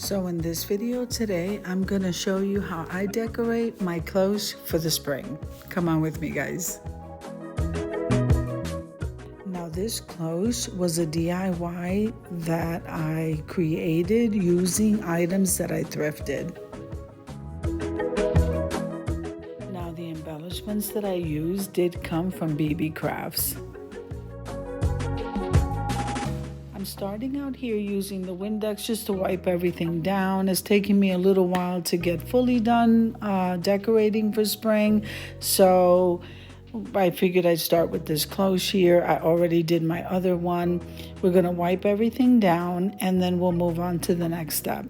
So in this video today, I'm gonna show you how I decorate my clothes for the spring. Come on with me, guys. Now this clothes was a DIY that I created using items that I thrifted. Now the embellishments that I used did come from BB Crafts. I'm starting out here using the Windex just to wipe everything down. It's taking me a little while to get fully done decorating for spring, so I figured I'd start with this close here. I already did my other one. We're gonna wipe everything down and then we'll move on to the next step.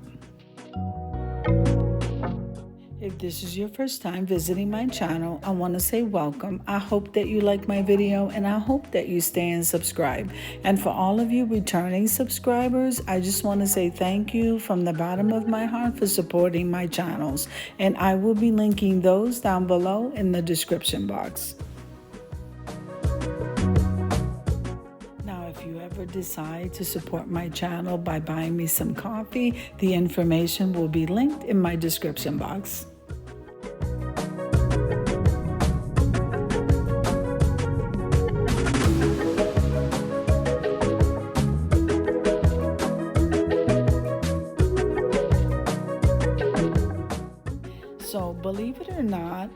If this is your first time visiting my channel, I want to say welcome. I hope that you like my video and I hope that you stay and subscribe. And for all of you returning subscribers, I just want to say thank you from the bottom of my heart for supporting my channels. And I will be linking those down below in the description box. If you ever decide to support my channel by buying me some coffee, the information will be linked in my description box. So believe it or not,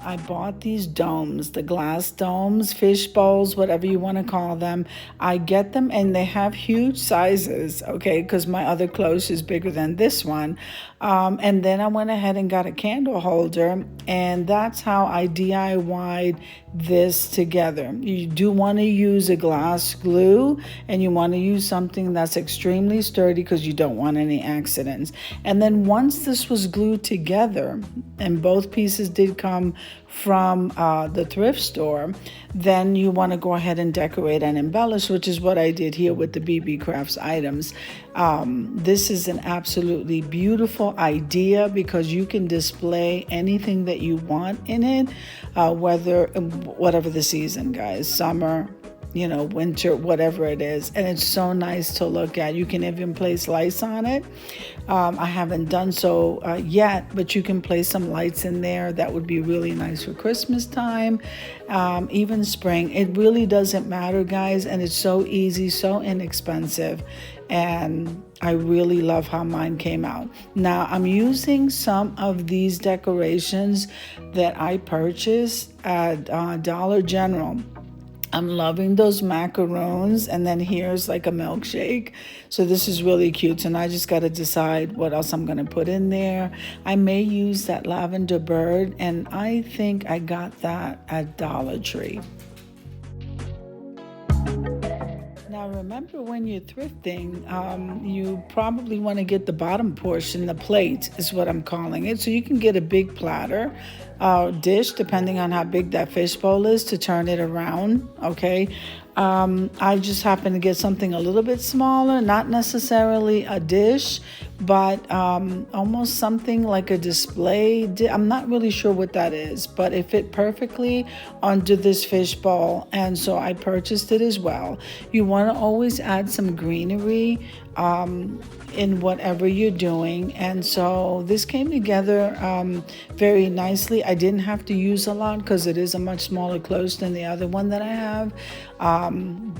I bought these domes, the glass domes, fish bowls, whatever you want to call them. I get them and they have huge sizes, okay, because my other clothes is bigger than this one. And then I went ahead and got a candle holder, and that's how I DIY'd this together. You do want to use a glass glue, and you want to use something that's extremely sturdy because you don't want any accidents. And then once this was glued together, and both pieces did come from the thrift store, then you want to go ahead and decorate and embellish, which is what I did here with the BB Crafts items. This is an absolutely beautiful idea because you can display anything that you want in it, whatever the season, guys, summer, winter, whatever it is. And it's so nice to look at. You can even place lights on it. I haven't done so yet, but you can place some lights in there. That would be really nice for Christmas time, even spring. It really doesn't matter, guys. And it's so easy, so inexpensive. And I really love how mine came out. Now I'm using some of these decorations that I purchased at Dollar General. I'm loving those macaroons, and then here's like a milkshake. So this is really cute, and I just got to decide what else I'm going to put in there. I may use that lavender bird, and I think I got that at Dollar Tree. Now remember, when you're thrifting, you probably want to get the bottom portion, the plate is what I'm calling it. So you can get a big platter, dish, depending on how big that fish bowl is, to turn it around, okay? I just happen to get something a little bit smaller, not necessarily a dish, but almost something like a display. I'm not really sure what that is, but it fit perfectly onto this fish bowl, and so I purchased it as well. You want to always add some greenery in whatever you're doing, and so this came together very nicely. I didn't have to use a lot because it is a much smaller clothes than the other one that I have,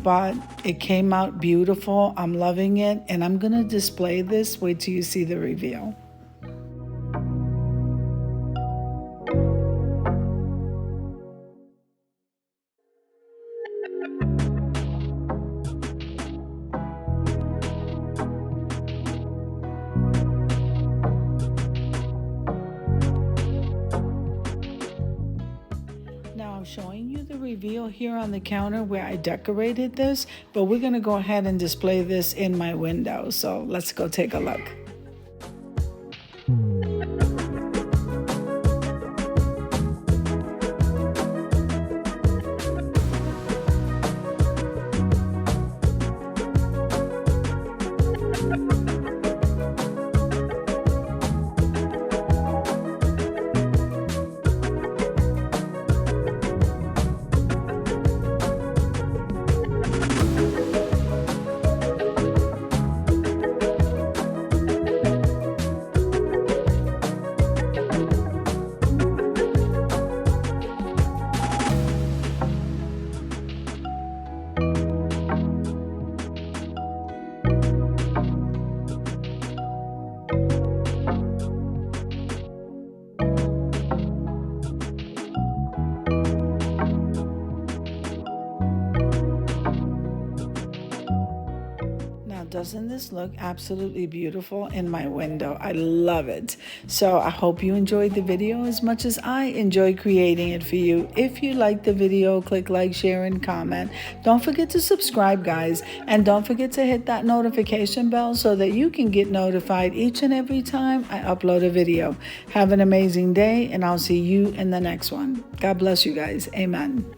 but it came out beautiful. I'm loving it, and I'm gonna display this. Wait till you see the reveal. I'm showing you the reveal here on the counter where I decorated this, but we're going to go ahead and display this in my window. So let's go take a look. Doesn't this look absolutely beautiful in my window? I love it. So I hope you enjoyed the video as much as I enjoy creating it for you. If you like the video, click like, share, and comment. Don't forget to subscribe, guys, and don't forget to hit that notification bell so that you can get notified each and every time I upload a video. Have an amazing day, and I'll see you in the next one. God bless you guys. Amen.